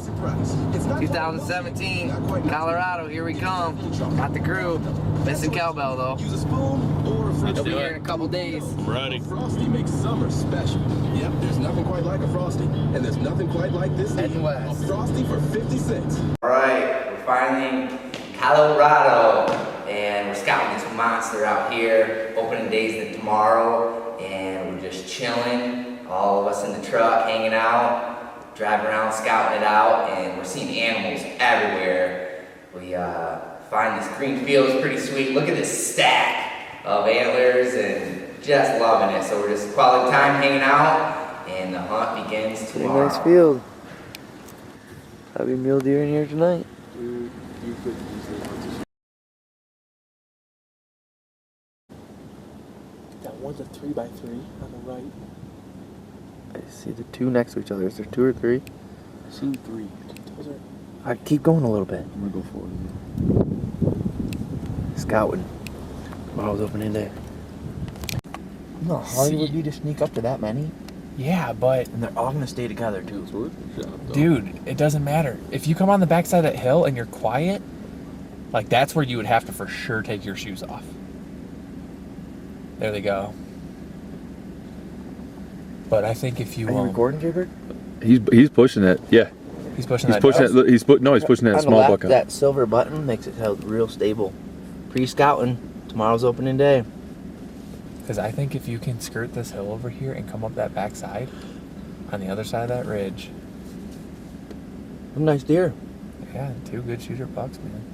2017, Colorado, here we come. Got the crew. Missing cowbell though. It'll be here in a couple days. I'm ready. Frosty makes summer special. Yep, there's nothing quite like a Frosty. And there's nothing quite like this. Heading west. A Frosty for 50 cents. Alright, we're finally in Colorado. And we're scouting this monster out here. Opening days is tomorrow. And we're just chilling. All of us in the truck, hanging out. Driving around, scouting it out. And we're seeing animals everywhere. We find this green field is pretty sweet. Look at this stack of antlers and just loving it. So we're just quality time hanging out and the hunt begins tomorrow. Nice field. Probably mule deer in here tonight. That one's a 3x3 on the right. I see the two next to each other. Is there two or three? I've seen 3. Those are... I keep going a little bit. I'm gonna go for it. Scouting. Tomorrow's opening day. You know how hard it would be to sneak up to that many? Yeah, but... And they're all gonna stay together too. Dude, it doesn't matter. If you come on the backside of that hill and you're quiet, like that's where you would have to for sure take your shoes off. There they go. But I think if you... Are you recording, Jaybird? He's pushing it. Yeah. He's pushing He's that. pushing it. He's pushing that On the small left, buck out. that silver button makes it held real stable. Pre-scouting. Tomorrow's opening day. Because I think if you can skirt this hill over here and come up that backside, on the other side of that ridge. Some nice deer. Yeah, 2 good shooter bucks, man.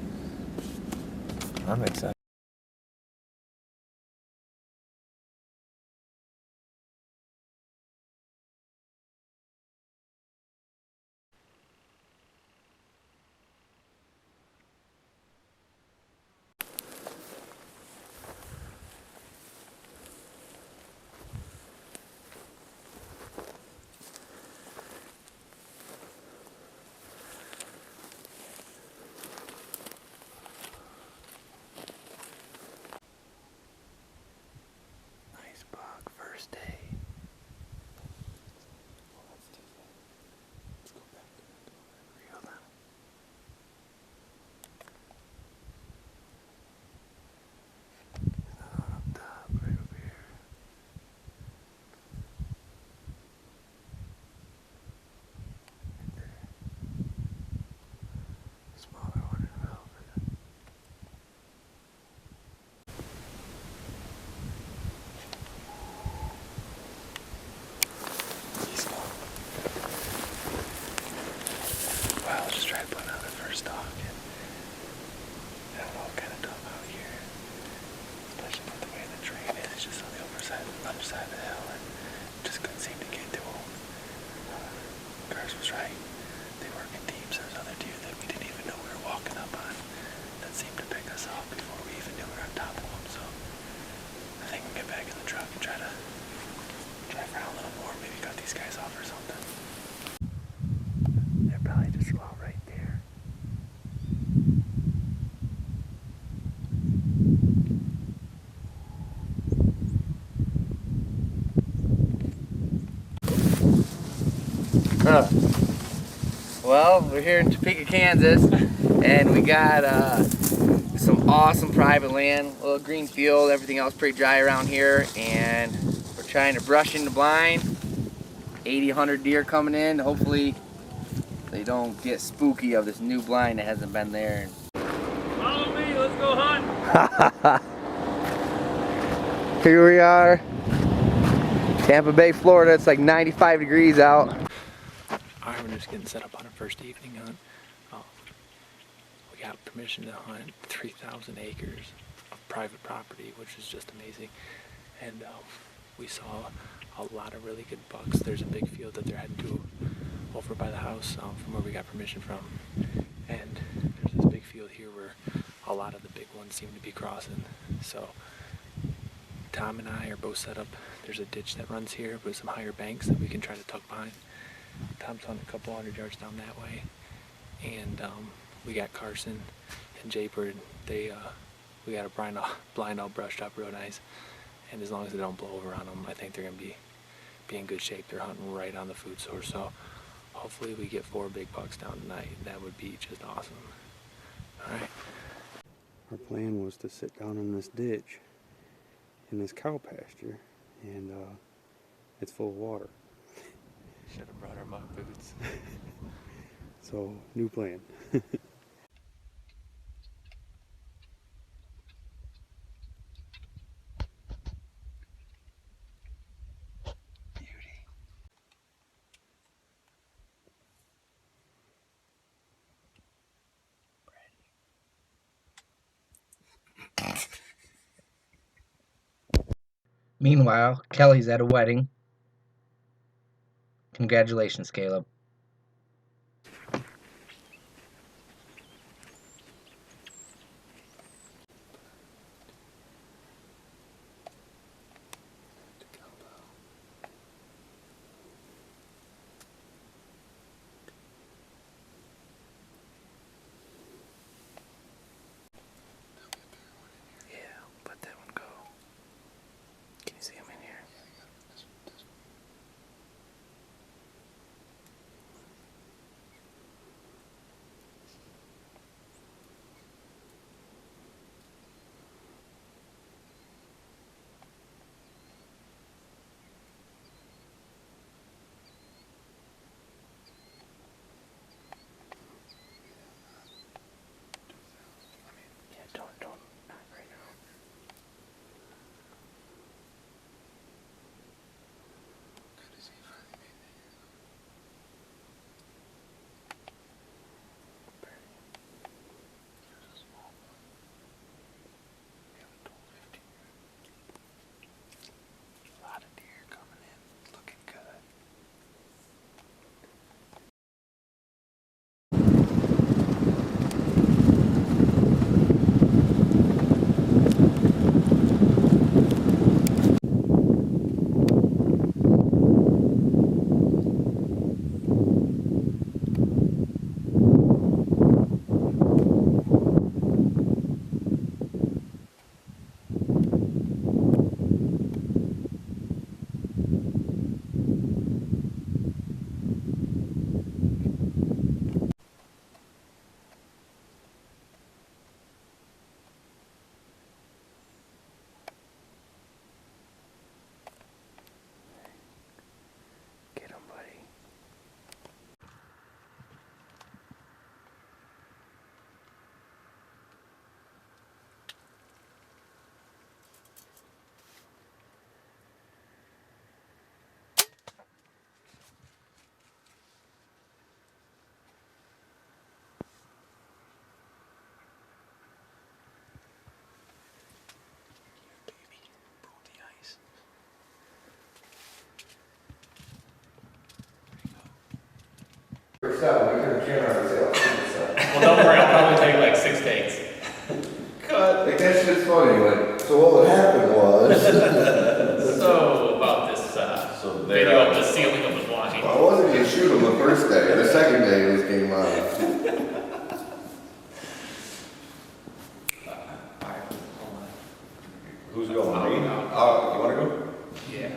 I'm excited. First day. Reel them. Up top, right over here. Right there. Smaller one in velvet. Well, I'll just try to put on the first stalk. I don't know, kind of tough out here, especially with the way the terrain is. It's just on the underside of the hill, and just couldn't seem to get to them. Cars was right. They work in teams. There's other deer that we didn't even know we were walking up on that seemed to pick us off before we even knew we were on top of them. So I think we'll get back in the truck and try around a little more. Maybe cut these guys off or something. They're probably just about right there. Well, we're here in Topeka, Kansas, and we got some awesome private land, little green field, everything else pretty dry around here, and we're trying to brush in the blind. 80, 100 deer coming in. Hopefully they don't get spooky of this new blind that hasn't been there. Follow me, let's go hunt. Here we are, Tampa Bay, Florida. It's like 95 degrees out. Alright, we're just getting set up on our first evening hunt. We got permission to hunt 3,000 acres of private property, which is just amazing. And we saw a lot of really good bucks. There's a big field that they're heading to over by the house from where we got permission from. And there's this big field here where a lot of the big ones seem to be crossing. So Tom and I are both set up. There's a ditch that runs here with some higher banks that we can try to tuck behind. Tom's on a couple 100 yards down that way. And we got Carson and Jaybird. We got a blind all brushed up real nice. And as long as they don't blow over on them, I think they're going to be in good shape. They're hunting right on the food source. So hopefully we get 4 big bucks down tonight. That would be just awesome. All right. Our plan was to sit down in this ditch in this cow pasture, and it's full of water. Should have brought our muck boots. So, new plan. Meanwhile, Kelly's at a wedding. Congratulations, Caleb. Yeah, let that one go. Can you see him in here? Yeah, don't, not right now. A lot of deer coming in, looking good. Get him, buddy. Baby, pull the ice. Well, don't worry, I'll probably take like 6 takes. Like, that shit's funny, like, so what would happen was, So, about this so video of the ceiling of the blind. I wasn't gonna shoot him the first day, the second day it was game on. Who's going, me? You wanna go? Yeah.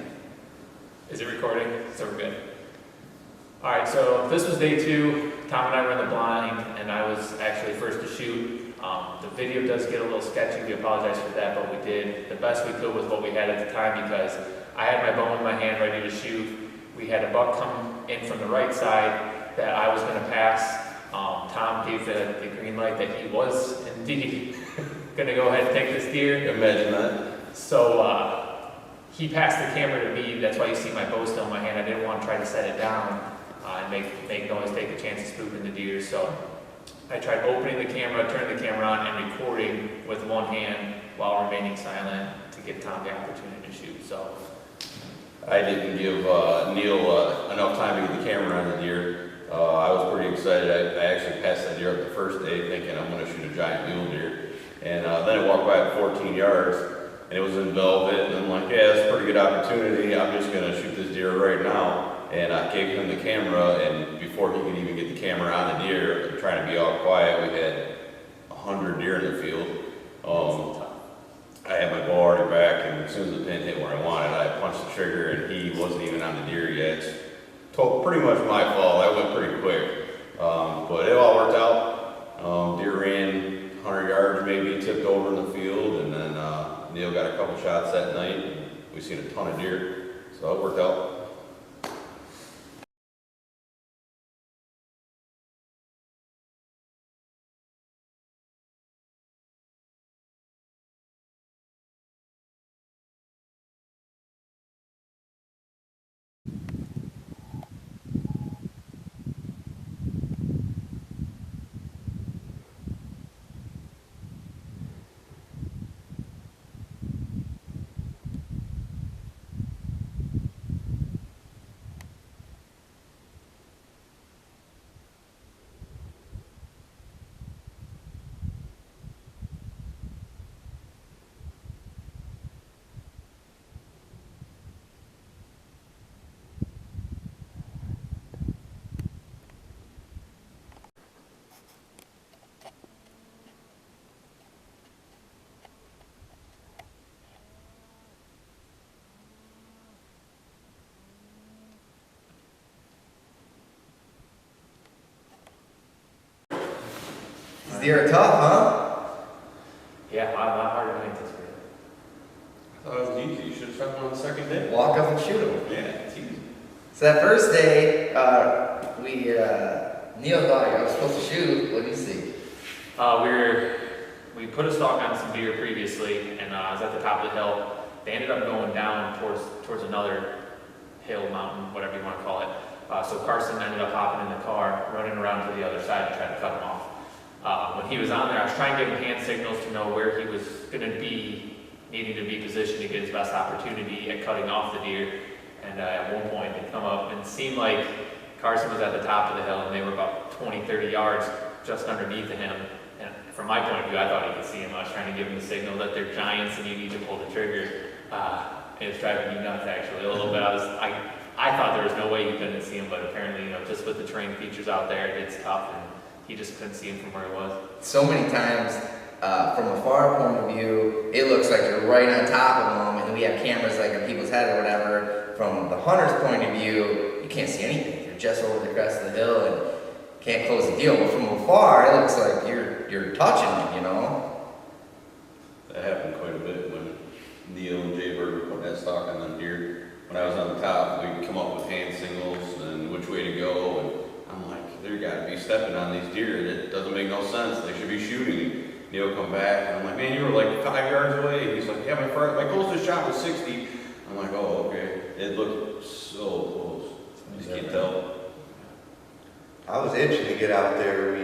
Is it recording? So we're good. Alright, so this was day 2. Tom and I were in the blind, and I was actually first to shoot. The video does get a little sketchy. We apologize for that, but we did the best we could with what we had at the time because I had my bow in my hand ready to shoot. We had a buck come in from the right side that I was going to pass. Tom gave the green light that he was indeed going to go ahead and take this deer. Imagine that. So he passed the camera to me. That's why you see my bow still in my hand. I didn't want to try to set it down and make noise, take a chance of spooking the deer. So I tried opening the camera, turning the camera on, and recording with one hand while remaining silent to give Tom the opportunity to shoot. So I didn't give Neil enough time to get the camera on the deer. I was pretty excited. I actually passed that deer up the first day thinking I'm going to shoot a giant mule deer. And then I walked by at 14 yards and it was in velvet. And I'm like, yeah, that's a pretty good opportunity. I'm just going to shoot this deer right now. And I gave him the camera, and before he could even get the camera on the deer, trying to be all quiet, we had 100 deer in the field. I had my bow already back, and as soon as the pin hit where I wanted, I punched the trigger, and he wasn't even on the deer yet. pretty much my fault. That went pretty quick. But it all worked out. Deer ran 100 yards, maybe tipped over in the field, and then Neil got a couple shots that night. And we seen a ton of deer, so it worked out. These deer are tough, huh? Yeah, a lot harder than I anticipated. I thought it was easy. You should have shot one on the second day. Walk up and shoot them. Yeah, it's easy. So that first day, Neil thought I was supposed to shoot. What do you see? We put a stalk on some deer previously, and I was at the top of the hill. They ended up going down towards another hill, mountain, whatever you want to call it. So Carson ended up hopping in the car, running around to the other side to try to cut him off. When he was on there, I was trying to give him hand signals to know where he was going to be, needing to be positioned to get his best opportunity at cutting off the deer. And at one point, they come up, and it seemed like Carson was at the top of the hill, and they were about 20, 30 yards just underneath of him. And from my point of view, I thought he could see him. I was trying to give him the signal that they're giants and you need to pull the trigger. It was driving me nuts, actually, a little bit. I thought there was no way he couldn't see him, but apparently, just with the terrain features out there, it's tough, and he just couldn't see him from where he was. So many times, from a far point of view, it looks like you're right on top of them, and we have cameras like on people's head or whatever. From the hunter's point of view, you can't see anything. You're just over the crest of the hill and can't close the deal. But from afar, it looks like you're touching them, That happened quite a bit when Neil and Jay Bird were putting that stalk on them deer. When I was on the top, we'd come up with hand signals and which way to go, and I'm like, they're got to be stepping on these deer. It doesn't make no sense. They should be shooting. Neil come back, and I'm like, man, you were like 5 yards away. And he's like, yeah, my closest shot was 60. I'm like, oh, okay. It looked so close. I just can't tell. I was itching to get out there.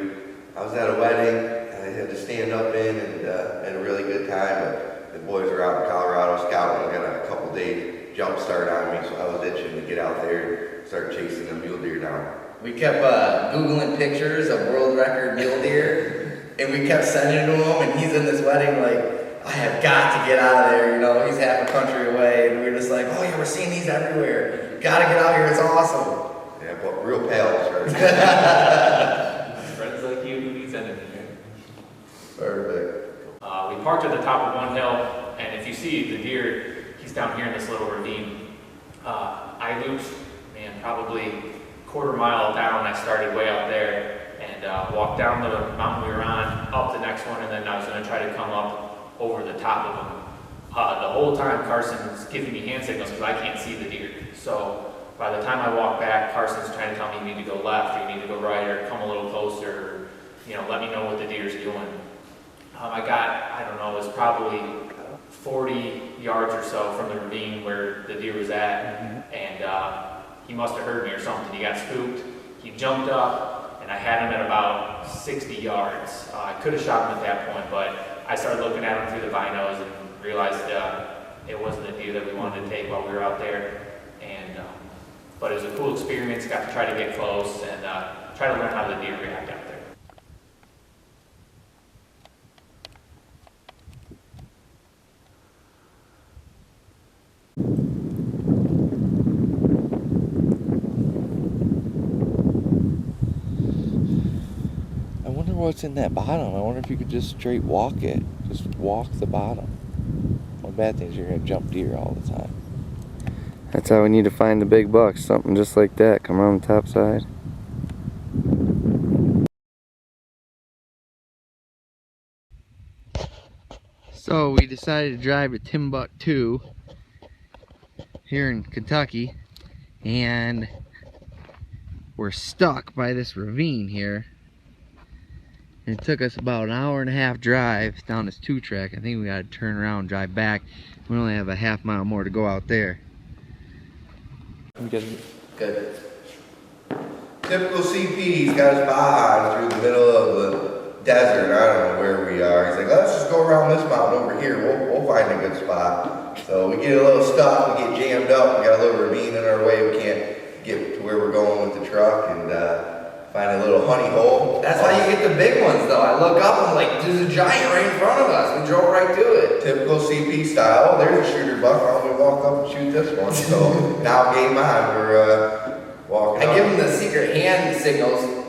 I was at a wedding, and I had to stand up in and had a really good time, but the boys were out in Colorado scouting. I got a couple days jump start on me, so I was itching to get out there and start chasing the mule deer down. We kept Googling pictures of world record mule deer, and we kept sending to him, and he's in this wedding like, I have got to get out of there, he's half a country away, and we were just like, oh yeah, we're seeing these everywhere. Gotta get out here, it's awesome. Yeah, but real pals, right? Friends like you, who needs enemies, right? Perfect. We parked at the top of one hill, and if you see the deer, he's down here in this little ravine. I looped, probably quarter mile down. I started way up there and walked down the mountain we were on, up the next one, and then I was going to try to come up over the top of them. The whole time Carson's giving me hand signals because I can't see the deer. So by the time I walk back, Carson's trying to tell me you need to go left, or you need to go right, or come a little closer, or, let me know what the deer's doing. I don't know, it was probably 40 yards or so from the ravine where the deer was at, and he must have heard me or something. He got spooked, he jumped up, and I had him at about 60 yards. I could have shot him at that point, but I started looking at him through the binos and realized it wasn't the deer that we wanted to take while we were out there. And but it was a cool experience, got to try to get close and try to learn how the deer react out there. I wonder what's in that bottom. I wonder if you could just straight walk it. Just walk the bottom. One bad thing is you're going to jump deer all the time. That's how we need to find the big bucks. Something just like that. Come around the top side. So we decided to drive to Timbuktu here in Kentucky, and we're stuck by this ravine here. And it took us about an hour and a half drive down this 2-track. I think we gotta turn around and drive back. We only have a half-mile more to go out there. Good. Typical CP, he's got his behind through the middle of the desert. I don't know where we are. He's like, let's just go around this mountain over here. We'll find a good spot. So we get a little stuck, we get jammed up, we got a little ravine in our way. We can't get to where we're going with the truck, and find a little honey hole. That's how you get the big ones, though. I look up and I'm like, there's a giant right in front of us. We drove right to it. Typical CP style. Oh, there's a shooter buck. Why don't we walk up and shoot this one? So now game on. We're walking I up. give them the secret hand signals.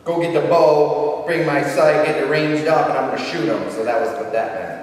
Go get the bow, bring my sight, get it ranged up, and I'm gonna shoot them. So that was what that meant.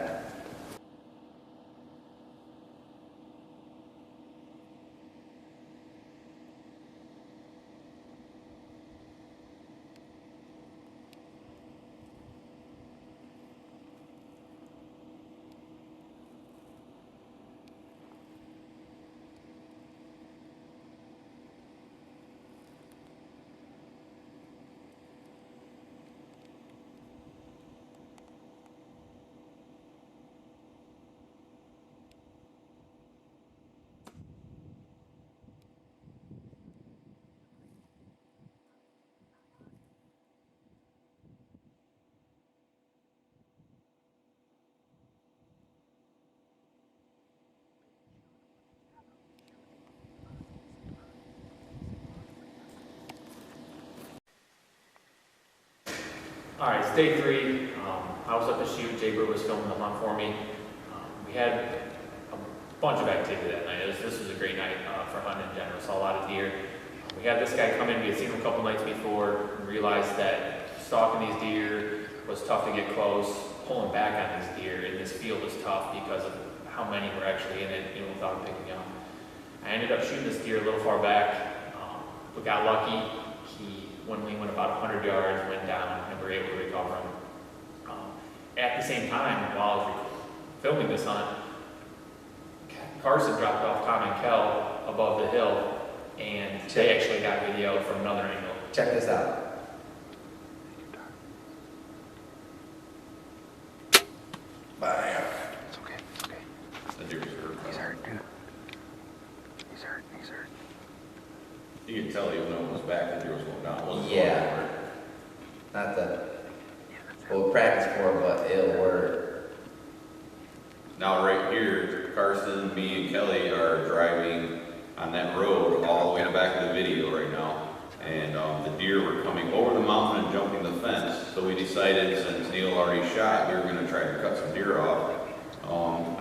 All right, it's day 3. I was up to shoot. Jaybird was filming the hunt for me. We had a bunch of activity that night. This was a great night for hunting in general. Saw a lot of deer. We had this guy come in. We had seen him a couple nights before and realized that stalking these deer was tough to get close. Pulling back on these deer in this field was tough because of how many were actually in it, without him picking up. I ended up shooting this deer a little far back. We got lucky. When we went about 100 yards, went down, and we were able to recover him. At the same time, while I was filming this hunt, Carson dropped off Tom and Kel above the hill, and they actually got video from another angle. Check this out. Bam. It's okay, it's okay. The deer's hurt. He's hurt, dude. He's hurt, he's hurt. You can tell even though it was back, the deer was going down. It wasn't Yeah. going anywhere. Not the what we practice for, but it'll work. Now right here, Carson, me, and Kelly are driving on that road all the way to the back of the video right now. And the deer were coming over the mountain and jumping the fence. So we decided, since Neil already shot, we were going to try to cut some deer off. I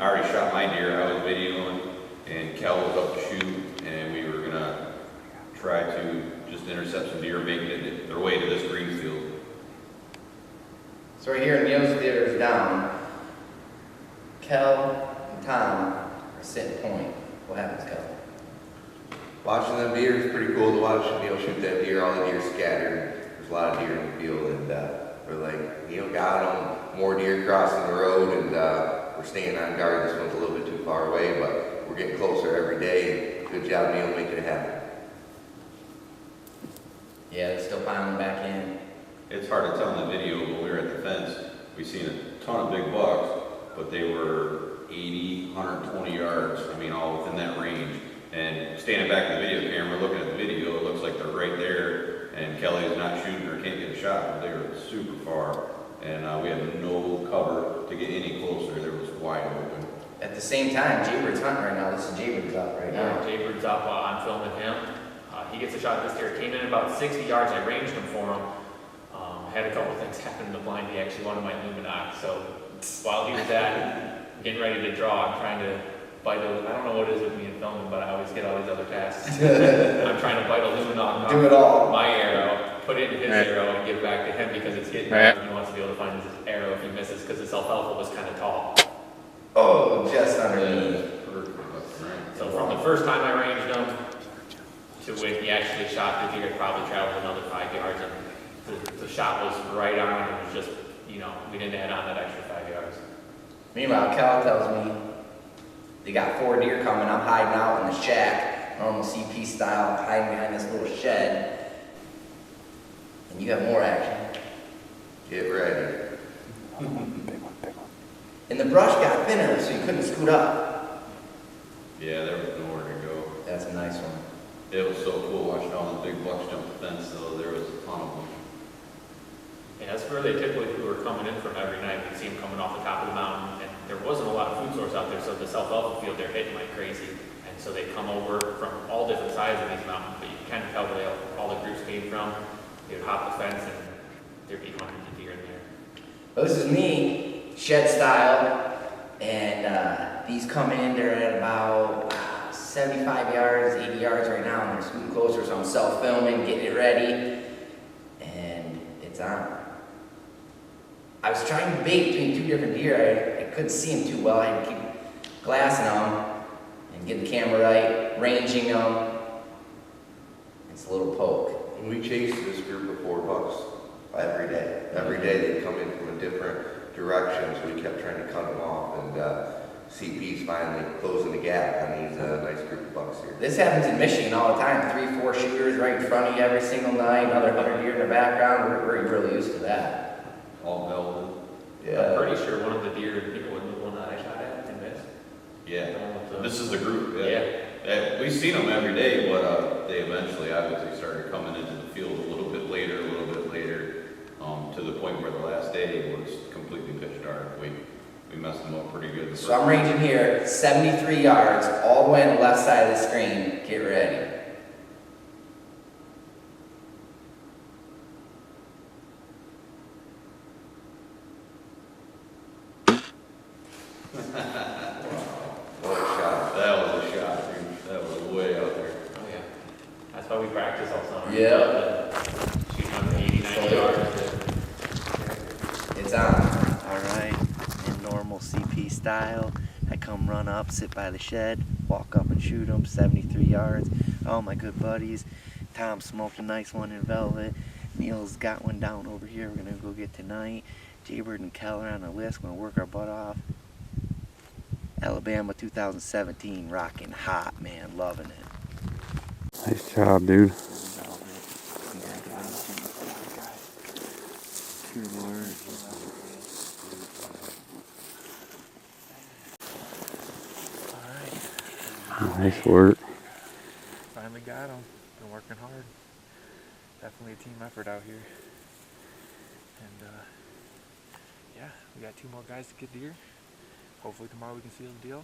already shot my deer. I was videoing, and Kel was up to shoot, and we were going to try to just intercept some deer making it their way to this green field. So right here, Neil's deer is down. Kel and Tom are sitting point. What happens, Kel? Watching them deer is pretty cool to watch. Neil shoot that deer. All the deer scattered. There's a lot of deer in the field, and we're like, Neil got them. More deer crossing the road, and we're staying on guard. This one's a little bit too far away, but we're getting closer every day. Good job, Neil, making it happen. Yeah, they're still piling back in. It's hard to tell in the video, but we were at the fence. We seen a ton of big bucks, but they were 80, 120 yards. I mean, all within that range. And standing back in the video camera, looking at the video, it looks like they're right there. And Kelly is not shooting or can't get a shot, but they were super far. And we had no cover to get any closer. There was wide open. At the same time, Jaybird's hunting right now. This is Jaybird's up right now. Jaybird's up. I'm filming him. He gets a shot at this deer. Came in about 60 yards. I ranged him for him. Had a couple things happen in the blind. He actually wanted my Luminox. So while he was getting ready to draw, I'm trying to bite a, I don't know what it is with me in filming, but I always get all these other tasks. I'm trying to bite a Luminox. Do it all. My arrow, put it in his arrow, and give it back to him because it's getting down. He wants to be able to find his arrow if he misses because his alfalfa was kind of tall. Oh, just underneath. So from the first time I ranged him to when he actually shot the deer, it probably traveled another 5 yards. And the shot was right on. It was just, you know, we didn't add on that extra 5 yards. Meanwhile, Cal tells me they got 4 deer coming. I'm hiding out in the shack, normal CP style, hiding behind this little shed. And you have more action. Get ready. And the brush got thinner, so you couldn't scoot up. Yeah, there was nowhere to go. That's a nice one. It was so cool watching all the big bucks jump the fence, though. There was a ton of them. Yeah, that's where they typically were coming in from every night. We'd see them coming off the top of the mountain, and there wasn't a lot of food source out there, so the alfalfa field, they're hitting like crazy. And so they come over from all different sides of these mountains, but you can tell where all the groups came from. They would hop the fence, and there'd be hundreds of deer in there. Well, this is me, shed style, and these come in, they're at about 75 yards, 80 yards right now, and they're scooting closer, so I'm self-filming, getting it ready, and it's on. I was trying to bait between 2 different deer. I couldn't see them too well. I had to keep glassing them and getting the camera right, ranging them. It's a little poke. And we chased this group of 4 bucks every day. Every day they'd come in from a different direction, so we kept trying to cut them off. And CP's finally closing the gap on these nice group of bucks here. This happens in Michigan all the time. 3, 4 shooters right in front of you every single night, another 100 deer in the background. We're really used to that. All velvet. I'm pretty sure one of the deer, wasn't the one that I shot at and missed. Yeah. The one with the- This is the group. Yeah. We've seen them every day, but they eventually obviously started coming into the field a little bit later, to the point where the last day was completely pitch dark. We messed them up pretty good. So I'm ranging here, 73 yards, all the way on the left side of the screen. Get ready. What a shot. That was a shot, dude. That was way out there. Oh, yeah. That's why we practice all summer. Yeah. Shooting under 80, 90 yards. It's on. Alright, in normal CP style, I come run up, sit by the shed, walk up and shoot them, 73 yards. All my good buddies. Tom smoked a nice one in velvet. Neil's got one down over here we're gonna go get tonight. Jaybird and Keller on the list, gonna work our butt off. Alabama 2017, rocking hot, man, loving it. Nice job, dude. Nice work. Finally got him. Been working hard. Definitely a team effort out here. And yeah, we got 2 more guys to get deer. Hopefully tomorrow we can seal the deal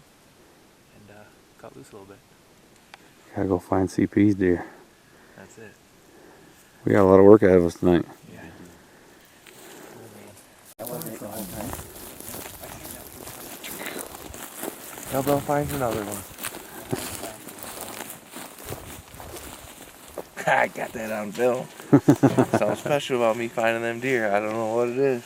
and cut loose a little bit. Gotta go find CP's deer. That's it. We got a lot of work ahead of us tonight. Yeah. That wasn't it the whole time. Now Bill finds another one. I got that on film. Something special about me finding them deer. I don't know what it is.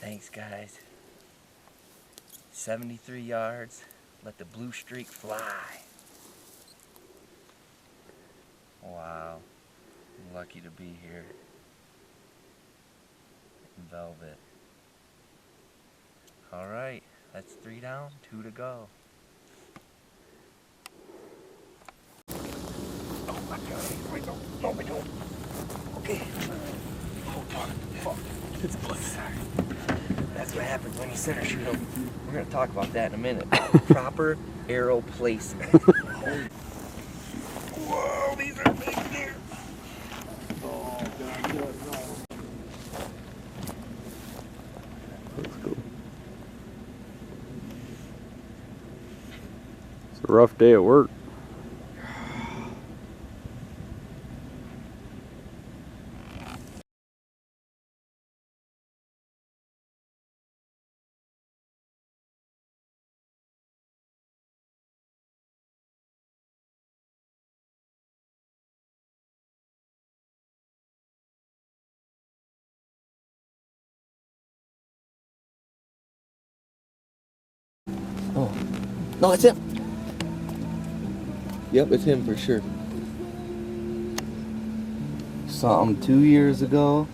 Thanks, guys. 73 yards. Let the blue streak fly. Wow. I'm lucky to be here in velvet. All right, that's 3 down, 2 to go. Oh my God! Here we go. Oh my God. Okay. Oh God. Fuck. It's a sorry. That's what happens when you center shoot them. We're gonna talk about that in a minute. Proper arrow placement. Whoa, these are big deer. Oh God, no. rough day at work. Oh, no, it's him. Yep, it's him for sure. Saw him 2 years ago.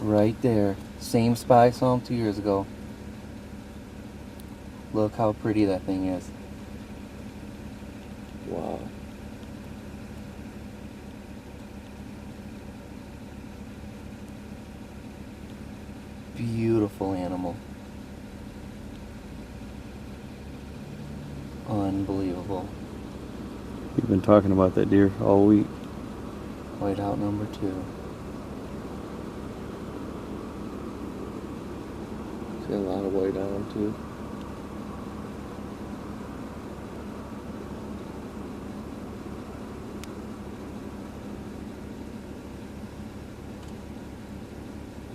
Right there. Same spot I saw him 2 years ago. Look how pretty that thing is. Wow. Beautiful animal. Unbelievable. You've been talking about that deer all week. Whiteout number 2. See a lot of white on him too.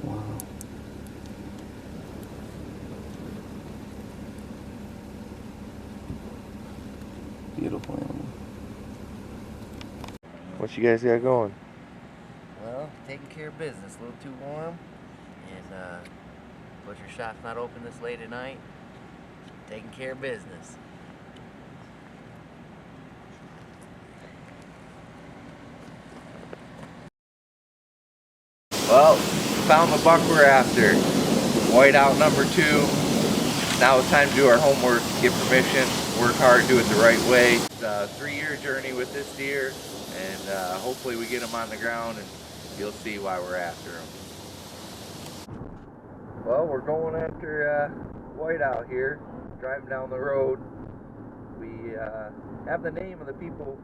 Wow. Beautiful animal. What you guys got going? Well, taking care of business. A little too warm. And, butcher shop's not open this late at night. Taking care of business. Well, found the buck we're after. Whiteout number 2. Now it's time to do our homework, get permission, work hard, do it the right way. It's a 3-year journey with this deer, and hopefully we get him on the ground and you'll see why we're after him. Well, we're going after whiteout here, driving down the road. We have the name of the people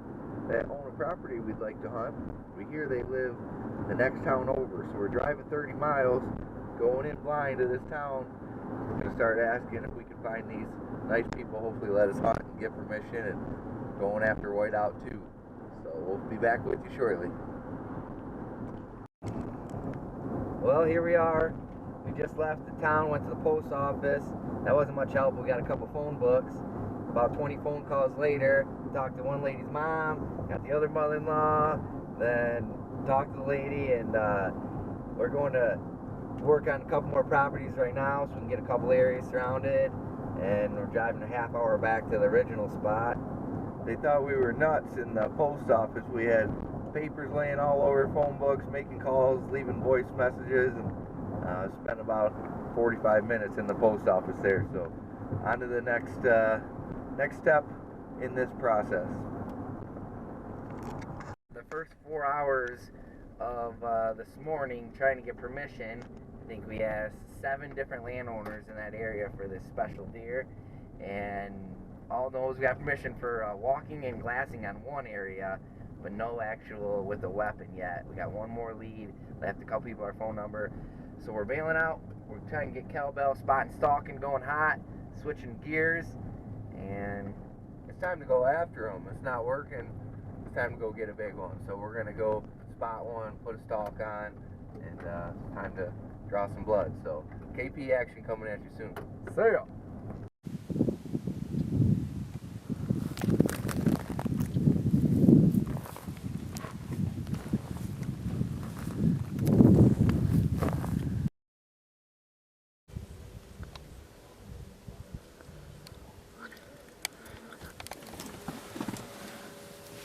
that own a property we'd like to hunt. We hear they live the next town over, so we're driving 30 miles, going in blind to this town. We're going to start asking if we can find these nice people, hopefully let us hunt and get permission, and going after whiteout too. So we'll be back with you shortly. Well, here we are. We just left the town, went to the post office. That wasn't much help. We got a couple phone books. About 20 phone calls later, talked to one lady's mom, got the other mother-in-law, then talked to the lady, and we're going to work on a couple more properties right now so we can get a couple areas surrounded, and we're driving a half hour back to the original spot. They thought we were nuts in the post office. We had papers laying all over, phone books, making calls, leaving voice messages, and spent about 45 minutes in the post office there. So on to the next step in this process. The first 4 hours of this morning trying to get permission, I think we asked 7 different landowners in that area for this special deer, and all those we got permission for walking and glassing on one area, but no actual with a weapon yet. We got one more lead, left a couple people our phone number, so we're bailing out. We're trying to get cowbell, spotting, stalking, going hot, switching gears, and it's time to go after them. It's not working. It's time to go get a big one. So we're gonna go spot one, put a stalk on, and time to draw some blood. So KP action coming at you soon. See ya.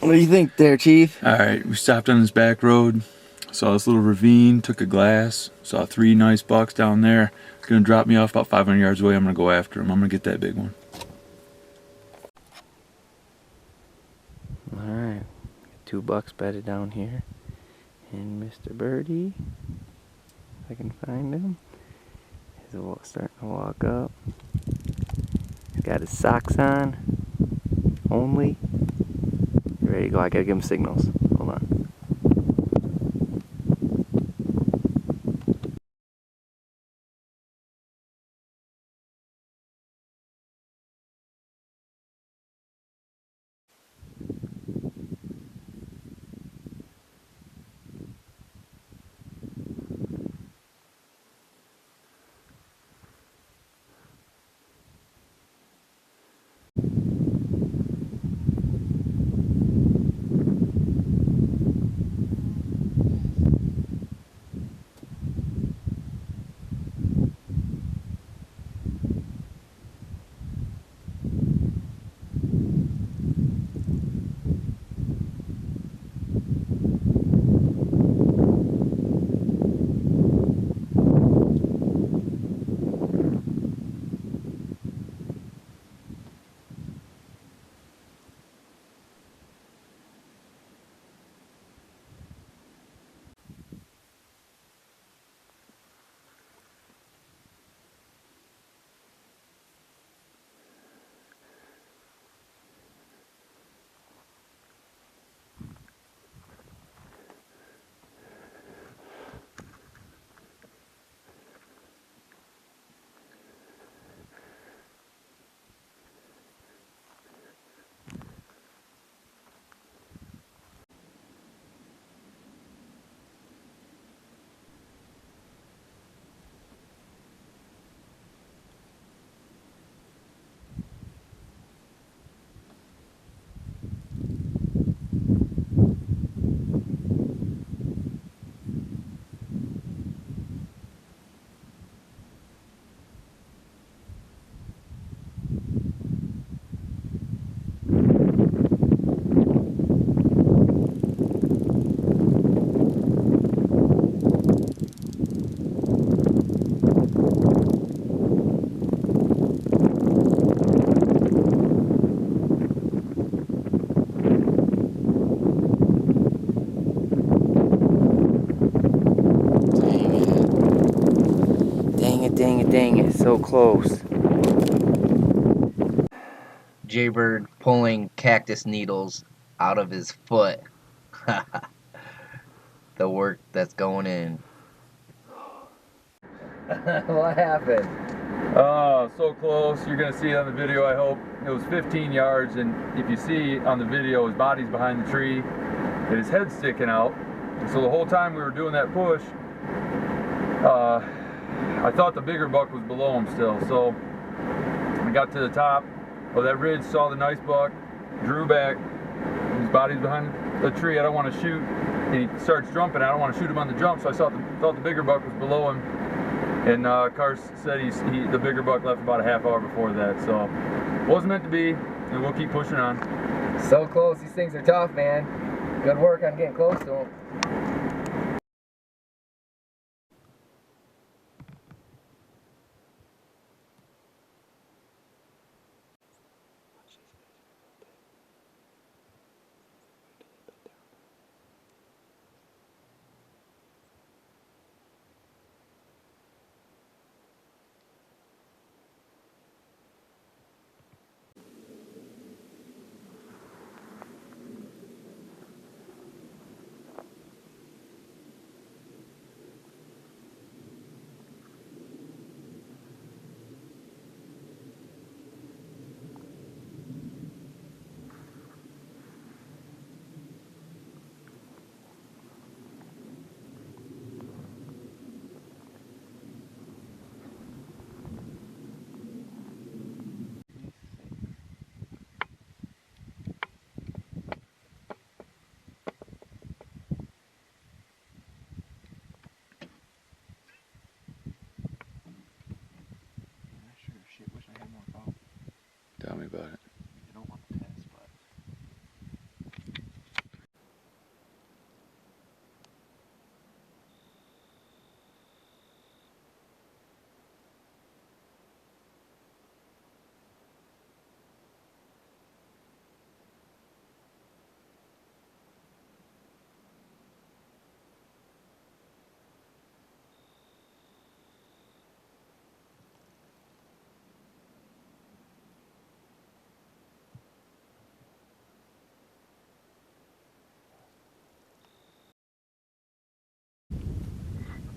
What do you think there, Chief? Alright, we stopped on this back road, saw this little ravine, took a glass, saw 3 nice bucks down there. It's gonna drop me off about 500 yards away. I'm gonna go after him. I'm gonna get that big one. Alright, 2 bucks bedded down here. And Mr. Birdie, if I can find him, is starting to walk up. He's got his socks on, only. Ready to go. I gotta give him signals. Hold on. so close. Jaybird pulling cactus needles out of his foot. The work that's going in. What happened? So close. You're gonna see it on the video, I hope. It was 15 yards, and if you see on the video, his body's behind the tree and his head's sticking out. And so the whole time we were doing that push, I thought the bigger buck was below him still. So I got to the top of that ridge, saw the nice buck, drew back, his body's behind the tree. I don't want to shoot, and he starts jumping. I don't want to shoot him on the jump, so I thought the bigger buck was below him. And Cars said the bigger buck left about a half hour before that, so wasn't meant to be, and we'll keep pushing on. So close. These things are tough, man. Good work on getting close to them. Shit, wish I had more power. Tell me about it. I don't want to test, but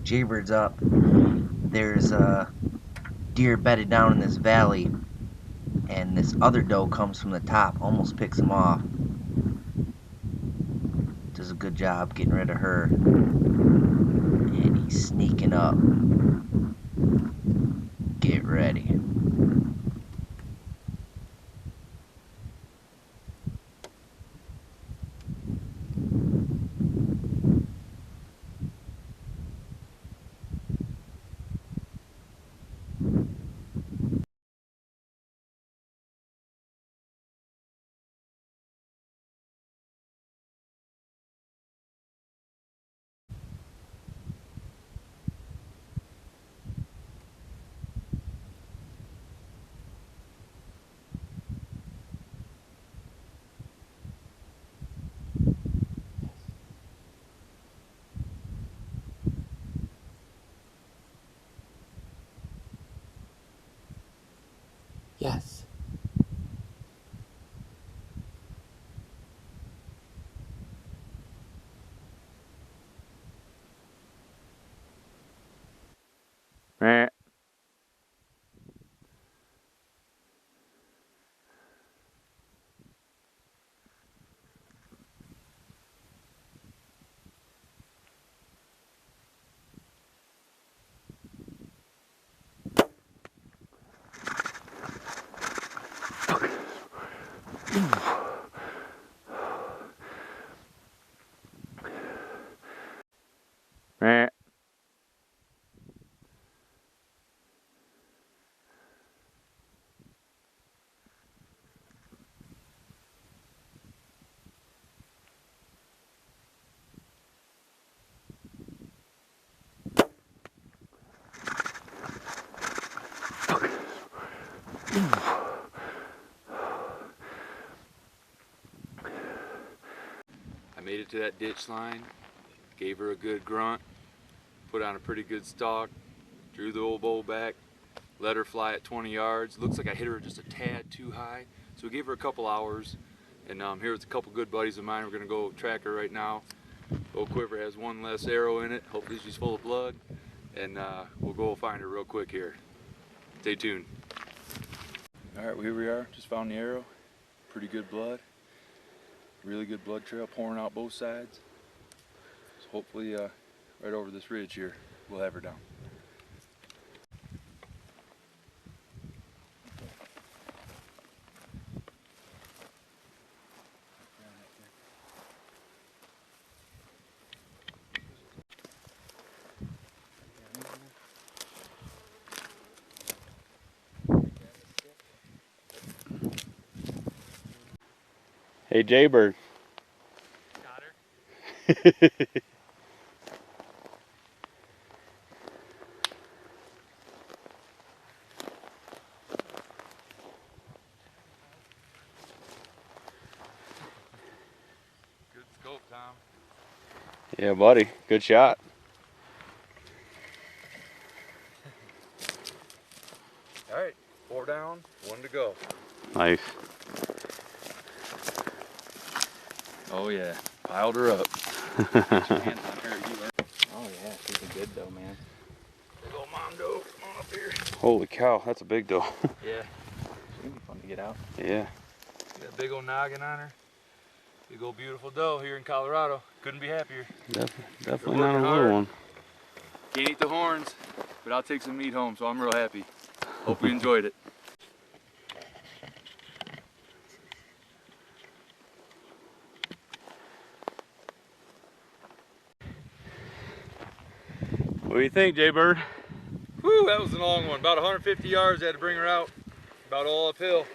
Jaybird's up. There's a deer bedded down in this valley, and this other doe comes from the top, almost picks him off. Does a good job getting rid of her, and he's sneaking up. Get ready. yes. Meh. Meh. I made it to that ditch line, gave her a good grunt, put on a pretty good stalk, drew the old bow back, let her fly at 20 yards. Looks like I hit her just a tad too high. So we gave her a couple hours. And here with a couple good buddies of mine, we're gonna go track her right now. Old quiver has one less arrow in it. Hopefully she's full of blood. And we'll go find her real quick here. Stay tuned. All right, here we are. Just found the arrow. Pretty good blood. Really good blood trail pouring out both sides. So hopefully right over this ridge here, we'll have her down. Hey, Jaybird. Got her. Good scope, Tom. Yeah, buddy. Good shot. All right, 4 down, 1 to go. Nice. Oh yeah, piled her up. Oh yeah, she's a good though, man. Big old mom doe, come on up here. Holy cow, that's a big doe. Yeah, She's gonna be fun to get out. Yeah. got a big old noggin on her. Big old beautiful doe here in Colorado. Couldn't be happier. Definitely not a working little hard. one. Can't eat the horns, but I'll take some meat home, so I'm real happy. Hope you enjoyed it. What do you think, Jaybird? Whew, that was a long one. About 150 yards, I had to bring her out. About all uphill.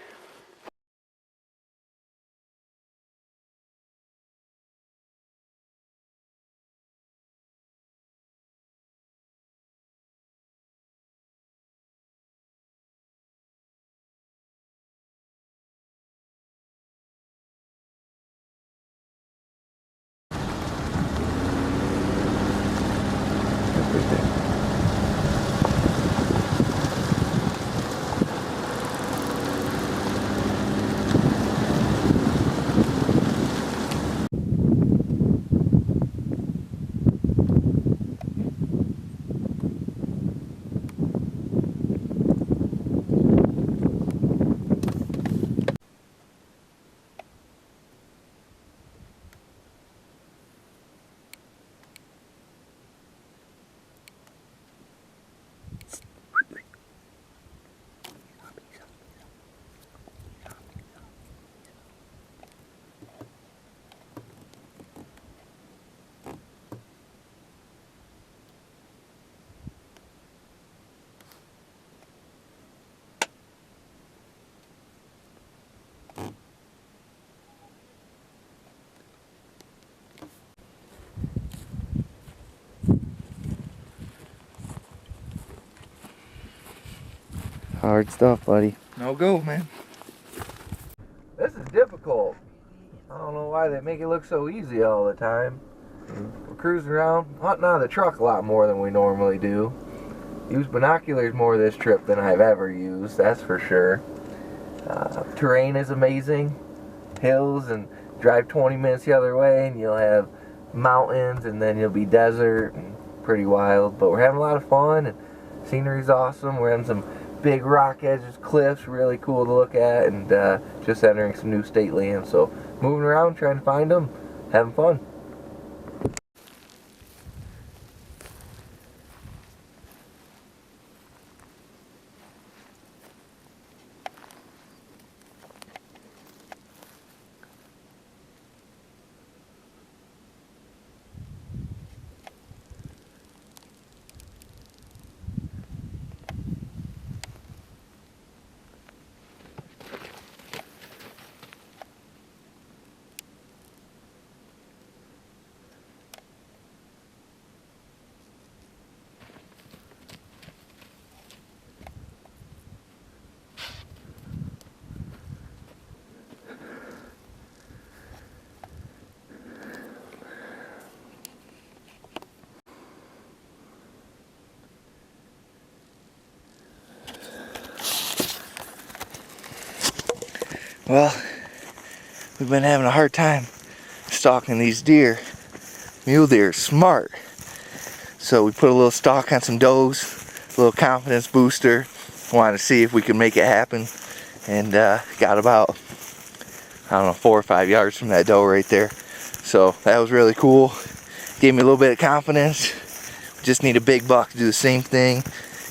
Hard stuff, buddy. No go, man. This is difficult. I don't know why they make it look so easy all the time. We're cruising around, hunting out of the truck a lot more than we normally do. Use binoculars more this trip than I've ever used, that's for sure. Terrain is amazing. Hills, and drive 20 minutes the other way and you'll have mountains, and then you'll be desert and pretty wild. But we're having a lot of fun, and scenery's awesome. We're having some big rock edges, cliffs, really cool to look at, and just entering some new state land. So moving around, trying to find them, having fun. Well, we've been having a hard time stalking these deer. Mule deer, smart. So we put a little stalk on some does, a little confidence booster. Wanted to see if we could make it happen. And got about, I don't know, 4 or 5 yards from that doe right there. So that was really cool. Gave me a little bit of confidence. Just need a big buck to do the same thing.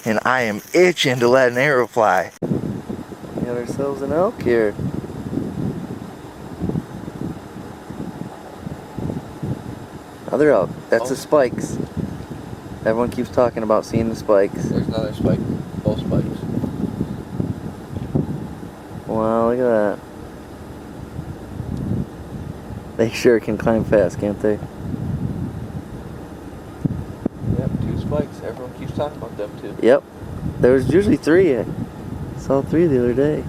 And I am itching to let an arrow fly. We got ourselves an elk here. Other elk. That's the spikes. Everyone keeps talking about seeing the spikes. There's another spike. Both spikes. Wow, look at that. They sure can climb fast, can't they? Yep, 2 spikes. Everyone keeps talking about them too. Yep. There was usually 3. I saw 3 the other day.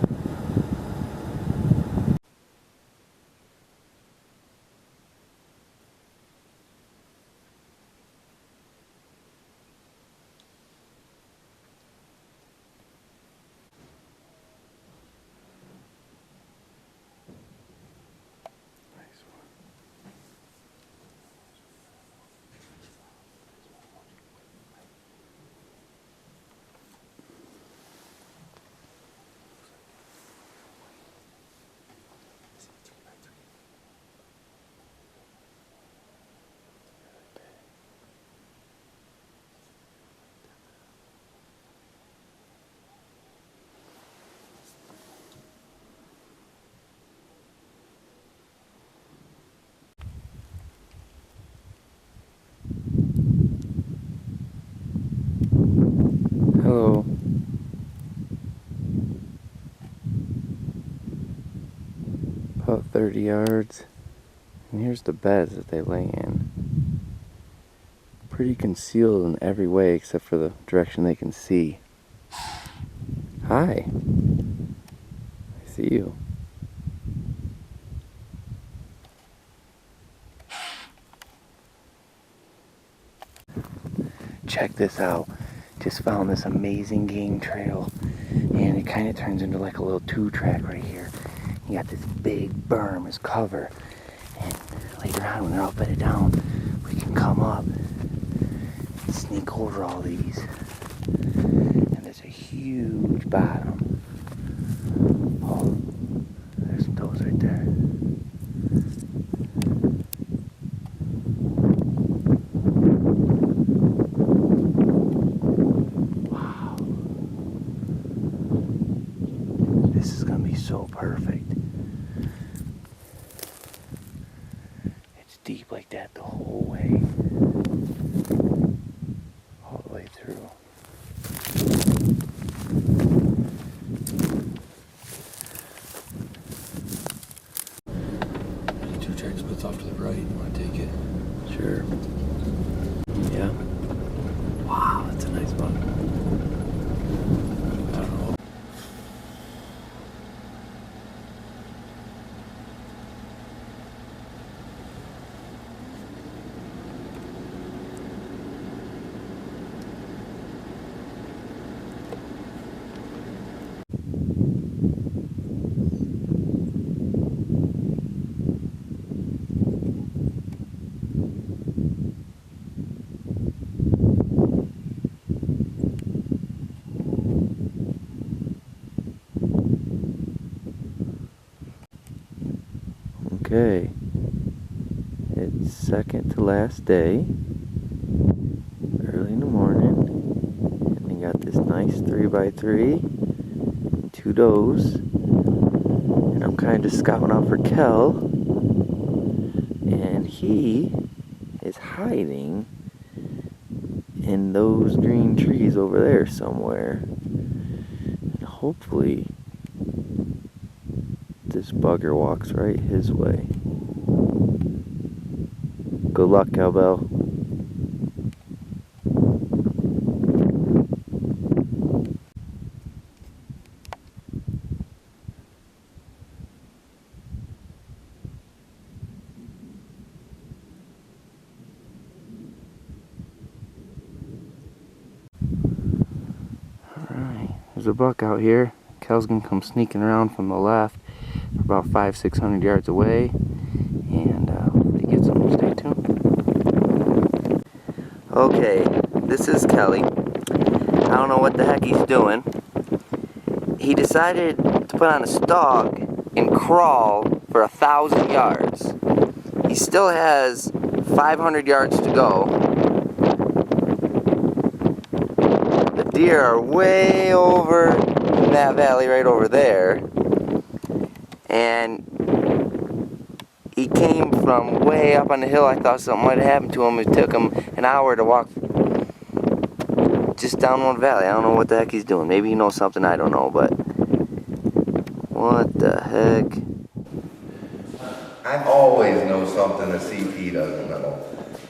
Hello. About 30 yards. And here's the beds that they lay in. Pretty concealed in every way except for the direction they can see. Hi. I see you. Check this out. Just found this amazing game trail. And it kind of turns into like a little 2-track right here. You got this big berm as cover. And later on when they're all bedded down, we can come up and sneak over all these. And there's a huge bottom. Oh, there's some toes right there. Wow. This is gonna be so perfect. It's deep like that the whole way. All the way through. Any 2-track splits off to the right. You want to take it? Sure. Yeah. Wow, that's a nice buck. I don't know. Okay. It's second to last day. Early in the morning. And we got this nice 3x3 and 2 does. And I'm kind of scouting out for Kel. And he is hiding in those green trees over there somewhere. And hopefully this bugger walks right his way. Good luck, cowbell. Alright, there's a buck out here. Cal's gonna come sneaking around from the left. about 500-600 yards away, and hopefully get some. Stay tuned. Okay, this is Kelly. I don't know what the heck he's doing. He decided to put on a stalk and crawl for 1,000 yards. He still has 500 yards to go. The deer are way over in that valley right over there. And he came from way up on the hill. I thought something might have happened to him. It took him an hour to walk just down one valley. I don't know what the heck he's doing. Maybe he knows something I don't know, but what the heck? I always know something that CP doesn't know.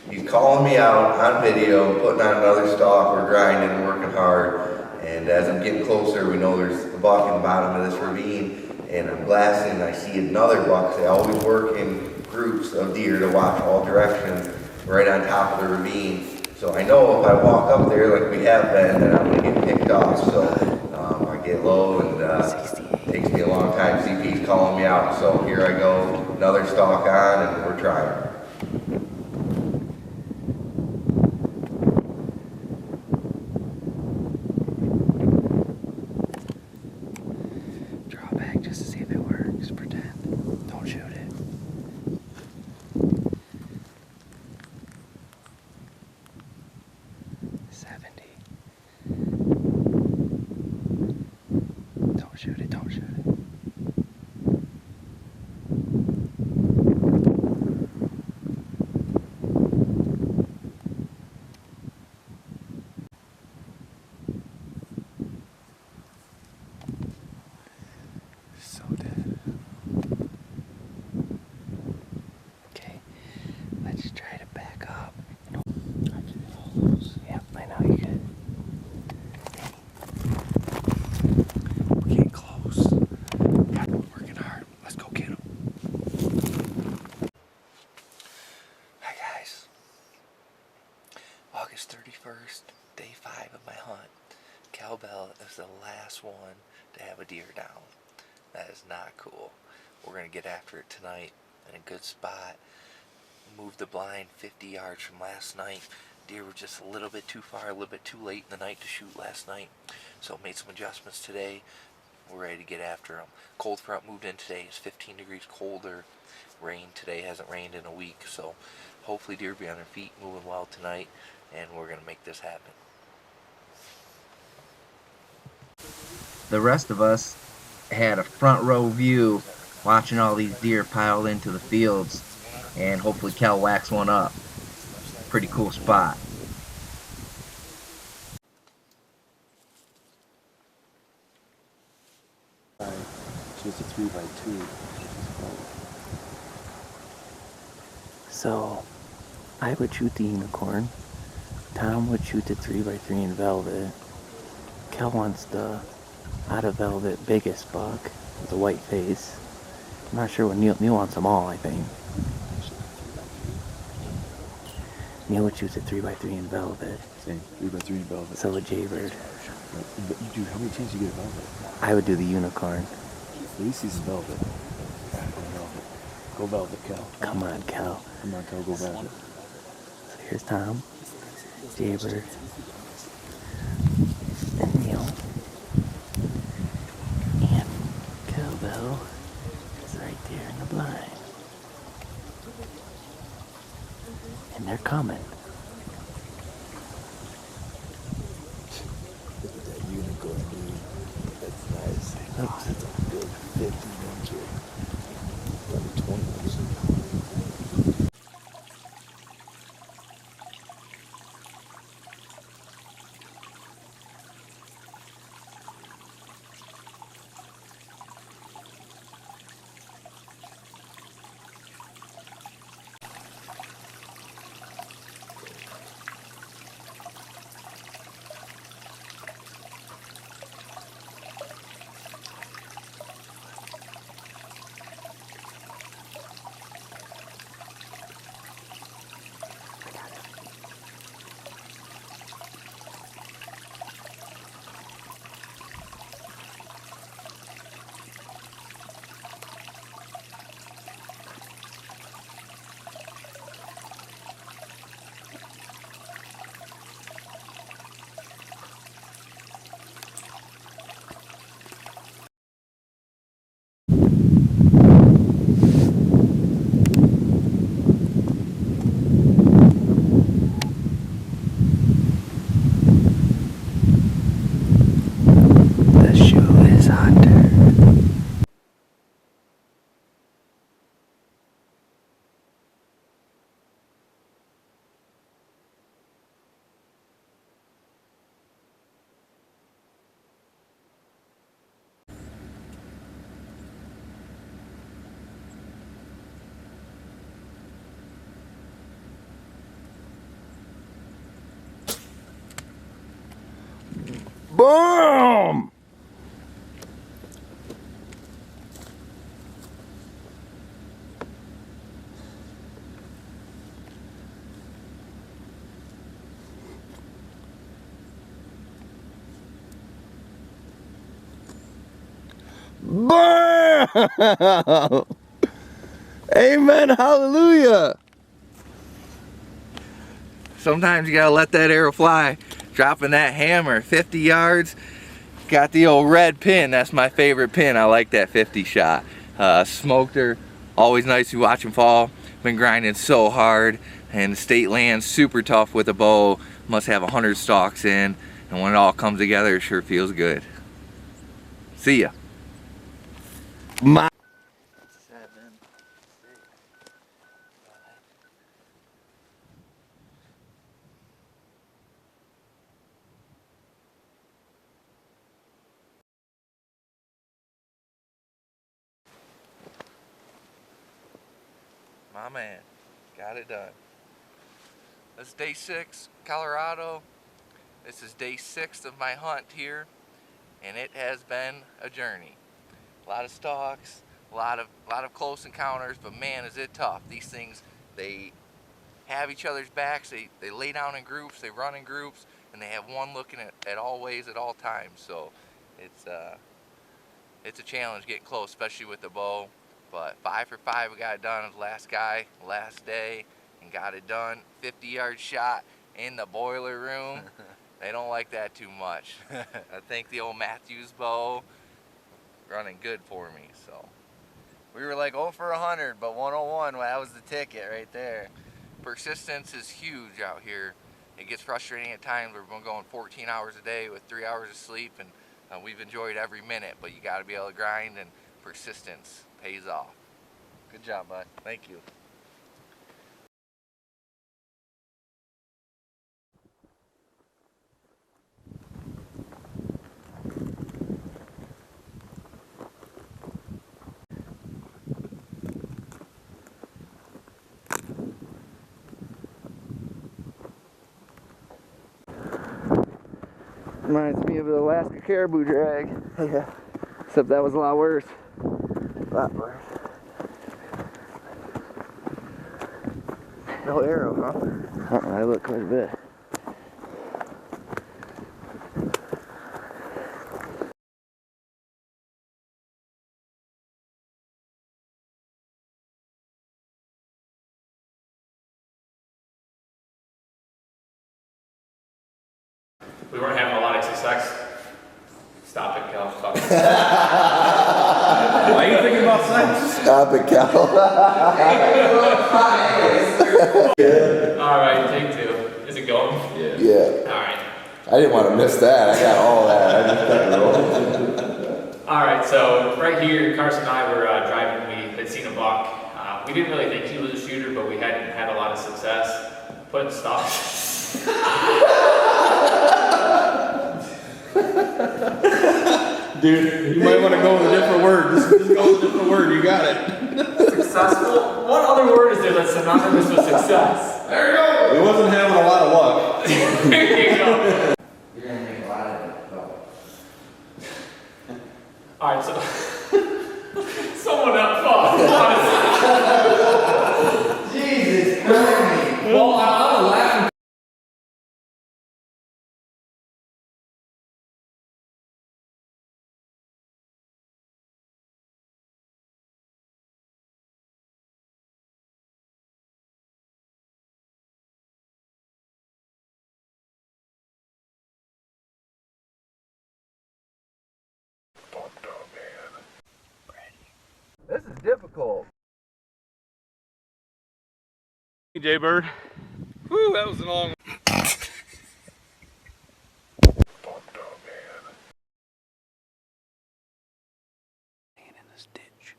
He's calling me out on video, putting on another stalk. We're grinding and working hard. And as I'm getting closer, we know there's a buck in the bottom of this ravine. And I'm glassing and I see another buck. They always work in groups of deer to watch all directions right on top of the ravine. So I know if I walk up there like we have been, then I'm going to get picked off. So I get low and it takes me a long time. CP's calling me out. So here I go, another stalk on, and we're trying. Draw back just to see if it works. Pretend. Don't shoot it. Don't shoot it, don't shoot it. So dead. Okay, let's try to back up. Yep, I know you good. We're getting close. We're working hard. Let's go get him. Hi guys. August 31st, day 5 of my hunt. Cowbell is the last one to have a deer down. That is not cool. We're going to get after it tonight in a good spot. Moved the blind 50 yards from last night. Deer were just a little bit too far, a little bit too late in the night to shoot last night. So made some adjustments today. We're ready to get after them. Cold front moved in today. It's 15 degrees colder. Rain today, hasn't rained in a week. So hopefully deer will be on their feet, moving well tonight. And we're going to make this happen. The rest of us had a front row view watching all these deer pile into the fields, and hopefully Cal whacks one up. Pretty cool spot. So it's a 3x2. So I would shoot the unicorn. Tom would shoot the 3x3 in velvet. Kel wants the out of velvet biggest buck with a white face. I'm not sure what Neil wants them all, I think. Neil would shoot the 3x3 in velvet. Same, 3x3 in velvet. So would Jaybird. But you do, how many times do you get a velvet? I would do the unicorn. At least he's velvet. Go velvet, Cal. Come on, Cal. Come on, Cal, go velvet. So here's Tom, Jaybird, and Neil. And Cowbell is right there in the blind. And they're coming. Look at that unicorn, dude. That's nice. Oh, that's a good 15 incher. Probably 20 inches. Amen, hallelujah. Sometimes you gotta let that arrow fly. Dropping that hammer 50 yards. Got the old red pin. That's my favorite pin. I like that 50 shot. Smoked her. Always nice to watch him fall. Been grinding so hard. And the state land's super tough with a bow. Must have 100 stalks in. And when it all comes together, it sure feels good. See ya. My 7, 6, 5. My man, got it done. This is day 6, Colorado. This is day 6 of my hunt here, and it has been a journey. A lot of stalks, a lot of close encounters, but man, is it tough. These things, they have each other's backs. They lay down in groups, they run in groups, and they have one looking at all ways at all times. So it's a challenge getting close, especially with the bow. But 5 for 5, we got it done. The last guy, last day, and got it done. 50-yard shot in the boiler room. They don't like that too much. I think the old Matthews bow running good for me. So we were like 0 for 100, but 101, well, that was the ticket right there. Persistence is huge out here. It gets frustrating at times. We've been going 14 hours a day with 3 hours of sleep, and we've enjoyed every minute, but you got to be able to grind, and persistence pays off. Good job, bud. Thank you. Reminds me of the Alaska caribou drag. Yeah. Except that was a lot worse. A lot worse. No arrow, huh? I look quite a bit. We weren't having a lot of success. Stop it, Cal. Stop it. Why are you thinking about sex? Stop it, Cal. All right, take 2. Is it going? Yeah. Yeah. All right. I didn't want to miss that. I got all that. I just kept rolling. All right, so right here, Carson and I were driving. We had seen a buck. We didn't really think he was a shooter, but we hadn't had a lot of success putting stalks. Dude, you might want to go with a different word. Just go with a different word. You got it. Successful? What other word is there that's synonymous with success? There you go. He wasn't having a lot of luck. There you go. You're gonna make a lot of it. All right, so someone up fought. Jesus Christ! Well, I'm laughing. This is difficult. Jay Bird. Whew, that was a long one. In this ditch.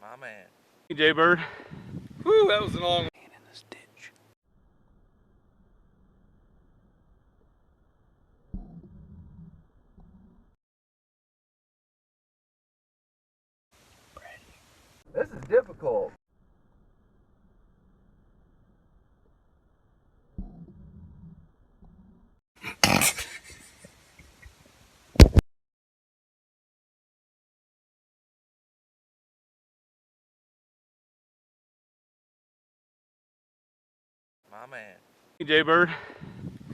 My man. Jay Bird. Whew, that was a long one. This is difficult. My man. Jay Bird.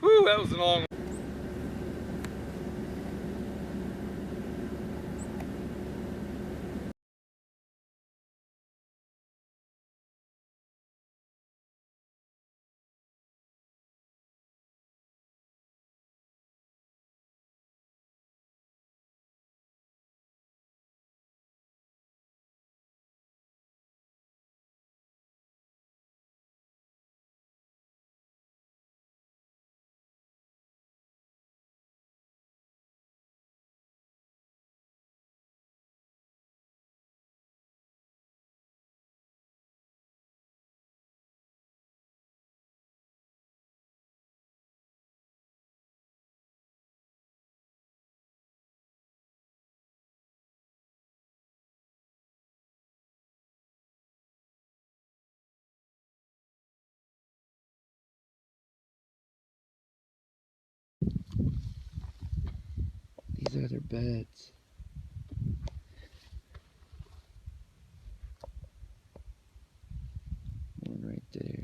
Woo, that was a long one. These are their beds. One right there.